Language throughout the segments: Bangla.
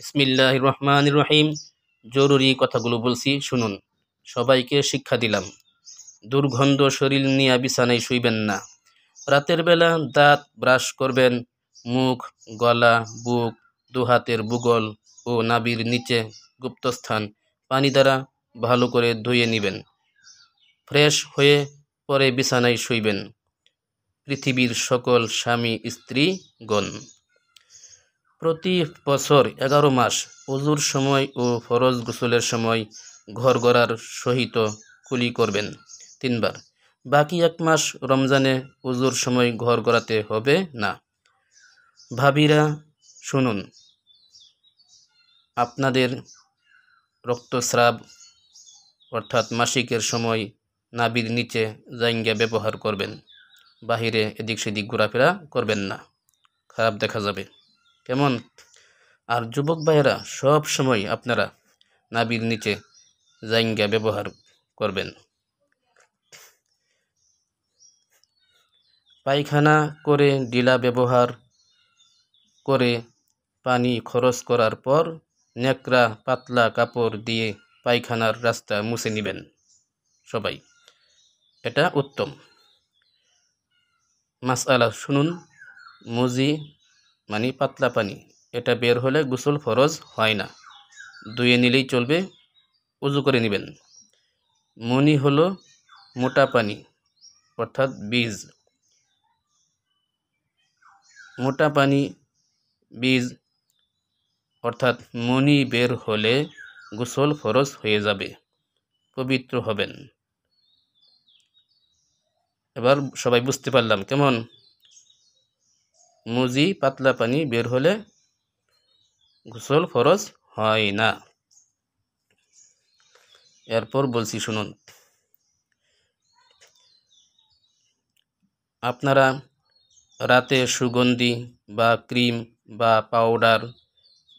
বিসমিল্লাহির রহমানির রহিম। জরুরি কথাগুলো বলছি, শুনুন। সবাইকে শিক্ষা দিলাম, দুর্গন্ধ শরীর নিয়ে বিছানায় শুইবেন না। রাতের বেলা দাঁত ব্রাশ করবেন, মুখ, গলা, বুক, দুহাতের বুগল ও নাভির নিচে গুপ্তস্থান পানি দ্বারা ভালো করে ধুয়ে নেবেন। ফ্রেশ হয়ে পরে বিছানায় শুইবেন। পৃথিবীর সকল স্বামী স্ত্রীগণ প্রতি বছর 11 মাস ওযুর সময় ও ফরজ গোসলের সময় ঘর গড়ার সহিত কুলি করবেন 3 বার। বাকি 1 মাস রমজানে ওযুর সময় ঘর গড়াতে হবে না। ভাবিরা শুনুন, আপনাদের রক্তস্রাব অর্থাৎ মাসিকের সময় নাভির নিচে জাইঙ্গা ব্যবহার করবেন। বাহিরে এদিক সেদিক ঘোরাফেরা করবেন না, খারাপ দেখা যাবে। কেমন? আর যুবক ভাইয়েরা, সব সময় আপনারা নাভির নিচে জাইঙ্গা ব্যবহার করবেন। পায়খানা করে ডিলা ব্যবহার করে পানি খরচ করার পর ন্যাকড়া পাতলা কাপড় দিয়ে পায়খানার রাস্তা মুছে নেবেন সবাই, এটা উত্তম। মাসআলা শুনুন, মুজি মানে পাতলা পানি, এটা বের হলে গোসল ফরজ হয় না, ধুয়ে নিলেই চলবে, উজু করে নেবেন। মনি হলো মোটা পানি অর্থাৎ বীজ। মোটা পানি বীজ অর্থাৎ মনি বের হলে গোসল ফরজ হয়ে যাবে, পবিত্র হবেন। এবার সবাই বুঝতে পারলাম কেমন? মুজি পাতলা পানি বের হলে গোসল ফরজ হয় না। এরপর বলছি শুনুন, আপনারা রাতে সুগন্ধি বা ক্রিম বা পাউডার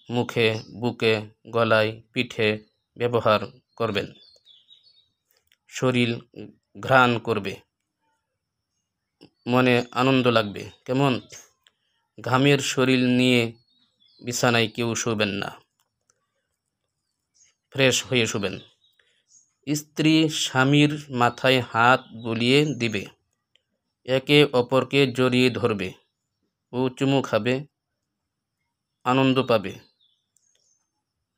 মুখে, বুকে, গলায়, পিঠে ব্যবহার করবেন। শরীর ঘ্রাণ করবে, মনে আনন্দ লাগবে। কেমন? ঘামের শরীর নিয়ে বিছানায় কেউ শুবেন না, ফ্রেশ হয়ে শুবেন। স্ত্রী স্বামীর মাথায় হাত বুলিয়ে দিবে, একে অপরকে জড়িয়ে ধরবে ও চুমু খাবে, আনন্দ পাবে।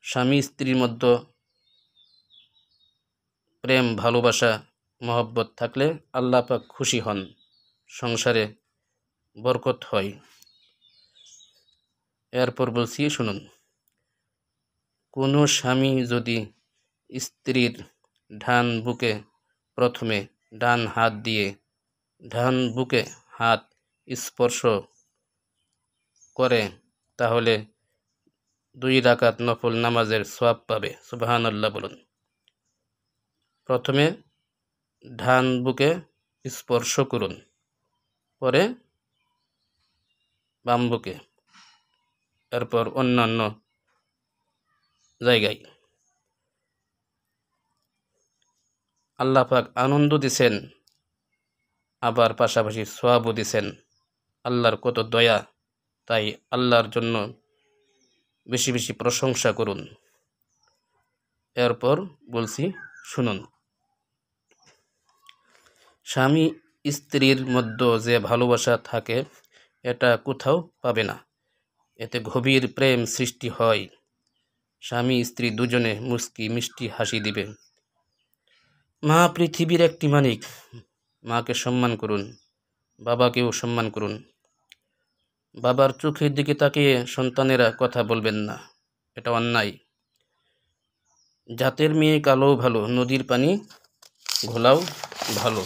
স্বামী স্ত্রীর মধ্যে প্রেম, ভালোবাসা, মহব্বত থাকলে আল্লাহ পাক খুশি হন, সংসারে বরকত হয়। এরপর বলছি শুনুন, কোনো স্বামী যদি স্ত্রীর ডান বুকে প্রথমে ডান হাত দিয়ে ডান বুকে হাত স্পর্শ করে, তাহলে 2 রাকাত নফল নামাজের সওয়াব পাবে। সুবহানাল্লাহ বলুন। প্রথমে ডান বুকে স্পর্শ করুন, পরে বাম বুকে, এরপর অন্যান্য জায়গায়। আল্লাহ পাক আনন্দ দিছেন, আবার পাশাপাশি সওয়াবও দিছেন। আল্লাহর কত দয়া, তাই আল্লাহর জন্য বেশি বেশি প্রশংসা করুন। এরপর বলছি শুনুন, স্বামী স্ত্রীর মধ্যে যে ভালোবাসা থাকে এটা কোথাও পাবে না, এতে গভীর প্রেম সৃষ্টি হয়। স্বামী স্ত্রী দুজনে মুস্কি মিষ্টি হাসি দিবে। মা পৃথিবীর একটি মানিক, মাকে সম্মান করুন, বাবাকেও সম্মান করুন। বাবার চোখের দিকে তাকিয়ে সন্তানেরা কথা বলবেন না, এটা অন্যায়। জাতের মেয়ে কালো ভালো, নদীর পানি ঘোলাও ভালো।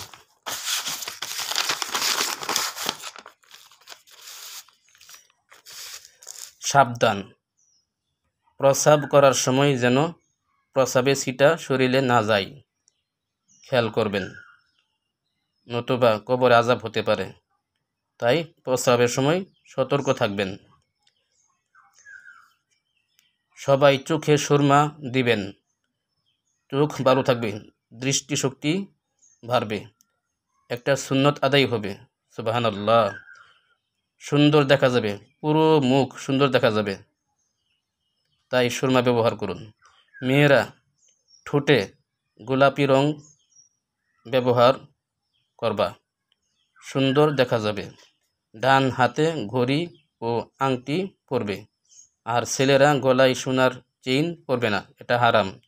সাবধান, প্রস্রাব করার সময় যেন প্রস্রাবের ছিটা শরীরে না যায়, খেয়াল করবেন, নতুবা কবরে আযাব হতে পারে। তাই প্রস্রাবের সময় সতর্ক থাকবেন। সবাই চোখে সুরমা দিবেন, চোখ ভালো থাকবে, দৃষ্টিশক্তি বাড়বে, একটা সুন্নত আদায় হবে। সুবহানাল্লাহ। সুন্দর দেখা যাবে, পুরো মুখ সুন্দর দেখা যাবে। তাই সুরমা ব্যবহার করুন। মেয়েরা ঠোঁটে গোলাপি রং ব্যবহার করবা, সুন্দর দেখা যাবে। ডান হাতে ঘড়ি ও আংটি পরবে। আর ছেলেরা গলায় সোনার চেইন পরবে না, এটা হারাম।